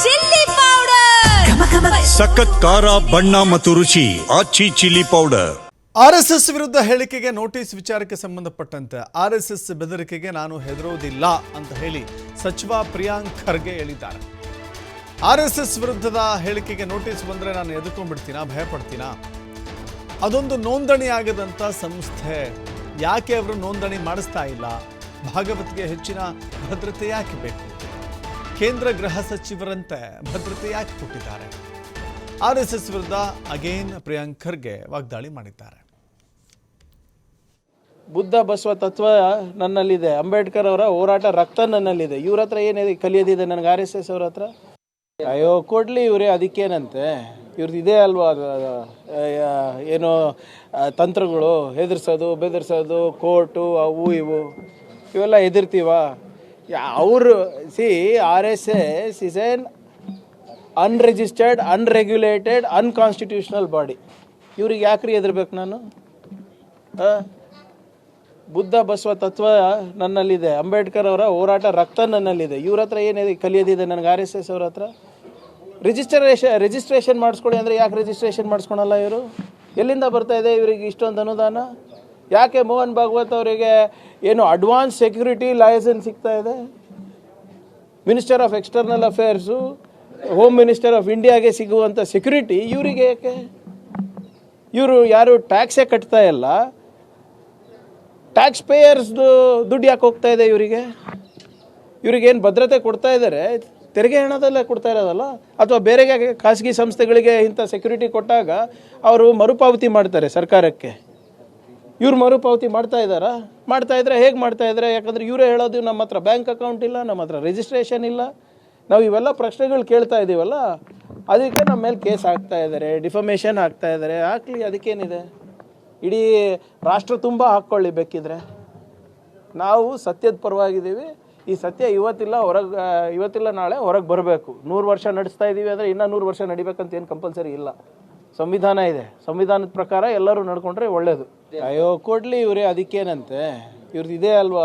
Chilli powder, ಸಖತ್ ಖಾರ ಬಣ್ಣ ಮತ್ತು ರುಚಿ ಆಚಿ ಚಿಲ್ಲಿ ಪೌಡರ್. ಆರ್ಎಸ್ಎಸ್ ವಿರುದ್ಧ ಹೇಳಿಕೆಗೆ ನೋಟಿಸ್ ವಿಚಾರಕ್ಕೆ ಸಂಬಂಧಪಟ್ಟಂತೆ ಆರ್ಎಸ್ಎಸ್ ಬೆದರಿಕೆಗೆ ನಾನು ಹೆದರೋದಿಲ್ಲ ಅಂತ ಹೇಳಿ ಸಚಿವ ಪ್ರಿಯಾಂಕ್ ಖರ್ಗೆ ಹೇಳಿದ್ದಾರೆ. ಆರ್ಎಸ್ಎಸ್ ವಿರುದ್ಧದ ಹೇಳಿಕೆಗೆ ನೋಟಿಸ್ ಬಂದರೆ ನಾನು ಎದುರ್ಕೊಂಡ್ಬಿಡ್ತೀನಾ, ಭಯಪಡ್ತೀನಾ? ಅದೊಂದು ನೋಂದಣಿ ಆಗದಂಥ ಸಂಸ್ಥೆ, ಯಾಕೆ ಅವರು ನೋಂದಣಿ ಮಾಡಿಸ್ತಾ ಇಲ್ಲ? ಭಾಗವತ್ಗೆ ಹೆಚ್ಚಿನ ಭದ್ರತೆ ಯಾಕೆ ಬೇಕು? ಕೇಂದ್ರ ಗೃಹ ಸಚಿವರಂತೆ ಭದ್ರತೆ ಯಾಕೆ ಕೊಟ್ಟಿದ್ದಾರೆ? ಆರ್ಎಸ್ಎಸ್ ವಿರುದ್ಧ ಅಗೇನ್ ಪ್ರಿಯಾಂಕ್ ಖರ್ಗೆ ವಾಗ್ದಾಳಿ ಮಾಡಿದ್ದಾರೆ. ಬುದ್ಧ ಬಸವ ತತ್ವ ನನ್ನಲ್ಲಿದೆ, ಅಂಬೇಡ್ಕರ್ ಅವರ ಹೋರಾಟ ರಕ್ತ ನನ್ನಲ್ಲಿದೆ. ಇವ್ರ ಹತ್ರ ಏನಿದೆ ಕಲಿಯೋದಿದೆ ನನಗೆ RSS ಅವ್ರ ಹತ್ರ? ಅಯ್ಯೋ ಕೊಡ್ಲಿ ಇವರೇ, ಅದಕ್ಕೇನಂತೆ? ಇವ್ರದ್ದು ಇದೇ ಅಲ್ವಾ ಏನೋ ತಂತ್ರಗಳು, ಹೆದರ್ಸೋದು ಬೆದರ್ಸೋದು, ಕೋರ್ಟು ಅವು ಇವು ಇವೆಲ್ಲ ಹೆದರ್ತೀವ? ಅವರು RSS is N unregistered, unregulated, unconstitutional body. ಇವ್ರಿಗೆ ಯಾಕ್ರಿ ಹೆದರ್ಬೇಕು ನಾನು? ಬುದ್ಧ ಬಸವ ತತ್ವ ನನ್ನಲ್ಲಿದೆ, ಅಂಬೇಡ್ಕರ್ ಅವರ ಹೋರಾಟ ರಕ್ತ ನನ್ನಲ್ಲಿದೆ. ಇವ್ರ ಹತ್ರ ಏನಿದೆ ಕಲಿಯೋದಿದೆ ನನಗೆ RSS ಅವ್ರ ಹತ್ರ? ರಿಜಿಸ್ಟ್ರೇಷನ್ ಮಾಡಿಸ್ಕೊಳ್ಳಿ ಅಂದರೆ ಯಾಕೆ ರಿಜಿಸ್ಟ್ರೇಷನ್ ಮಾಡಿಸ್ಕೊಳಲ್ಲ ಇವರು? ಎಲ್ಲಿಂದ ಬರ್ತಾ ಇದೆ ಇವರಿಗೆ ಇಷ್ಟೊಂದು ಅನುದಾನ? ಯಾಕೆ ಮೋಹನ್ ಭಾಗವತ್ ಅವರಿಗೆ ಏನು ಅಡ್ವಾನ್ಸ್ ಸೆಕ್ಯೂರಿಟಿ ಲೈಸೆನ್ಸ್ ಸಿಗ್ತಾ ಇದೆ? Minister of external affairs, home minister of ಇಂಡಿಯಾಗೆ ಸಿಗುವಂಥ ಸೆಕ್ಯೂರಿಟಿ ಇವರಿಗೆ ಯಾಕೆ? ಇವರು ಯಾರು ಟ್ಯಾಕ್ಸೇ ಕಟ್ತಾ ಇಲ್ಲ, ಟ್ಯಾಕ್ಸ್ ಪೇಯರ್ಸ್ದು ದುಡ್ಡು ಯಾಕೆ ಹೋಗ್ತಾ ಇದೆ ಇವರಿಗೆ? ಇವ್ರಿಗೇನು ಭದ್ರತೆ ಕೊಡ್ತಾ ಇದ್ದಾರೆ? ತೆರಿಗೆ ಹಣದಲ್ಲೇ ಕೊಡ್ತಾ ಇರೋದಲ್ಲ? ಅಥವಾ ಬೇರೆ ಖಾಸಗಿ ಸಂಸ್ಥೆಗಳಿಗೆ ಇಂಥ ಸೆಕ್ಯೂರಿಟಿ ಕೊಟ್ಟಾಗ ಅವರು ಮರುಪಾವತಿ ಮಾಡ್ತಾರೆ ಸರ್ಕಾರಕ್ಕೆ. ಇವ್ರು ಮರುಪಾವತಿ ಮಾಡ್ತಾ ಇದ್ದಾರಾ? ಮಾಡ್ತಾ ಇದ್ರೆ ಹೇಗೆ ಮಾಡ್ತಾ ಇದ್ದಾರೆ? ಯಾಕಂದರೆ ಇವರೇ ಹೇಳೋದು ನಮ್ಮ ಹತ್ರ ಬ್ಯಾಂಕ್ ಅಕೌಂಟ್ ಇಲ್ಲ, ನಮ್ಮ ಹತ್ರ ರಿಜಿಸ್ಟ್ರೇಷನ್ ಇಲ್ಲ. ನಾವು ಇವೆಲ್ಲ ಪ್ರಶ್ನೆಗಳು ಕೇಳ್ತಾ ಇದ್ದೀವಲ್ಲ, ಅದಕ್ಕೆ ನಮ್ಮ ಮೇಲೆ ಕೇಸ್ ಹಾಕ್ತಾ ಇದ್ದಾರೆ, ಡಿಫಮೇಷನ್ ಹಾಕ್ತಾ ಇದ್ದಾರೆ. ಹಾಕ್ಲಿ, ಅದಕ್ಕೇನಿದೆ? ಇಡೀ ರಾಷ್ಟ್ರ ತುಂಬ ಹಾಕ್ಕೊಳ್ಳಿ ಬೇಕಿದ್ರೆ. ನಾವು ಸತ್ಯದ ಪರವಾಗಿದ್ದೀವಿ. ಈ ಸತ್ಯ ಇವತ್ತಿಲ್ಲ ನಾಳೆ ಹೊರಗೆ ಬರಬೇಕು. 100 ವರ್ಷ ನಡೆಸ್ತಾ ಇದ್ದೀವಿ ಅಂದರೆ ಇನ್ನೂ 100 ವರ್ಷ ನಡಿಬೇಕಂತ ಏನು ಕಂಪಲ್ಸರಿ ಇಲ್ಲ. ಸಂವಿಧಾನ ಇದೆ, ಸಂವಿಧಾನದ ಪ್ರಕಾರ ಎಲ್ಲರೂ ನಡ್ಕೊಂಡ್ರೆ ಒಳ್ಳೆಯದು. ಅಯ್ಯೋ ಕೊಡ್ಲಿ ಇವರೇ, ಅದಕ್ಕೇನಂತೆ? ಇವ್ರದ್ದು ಇದೇ ಅಲ್ವಾ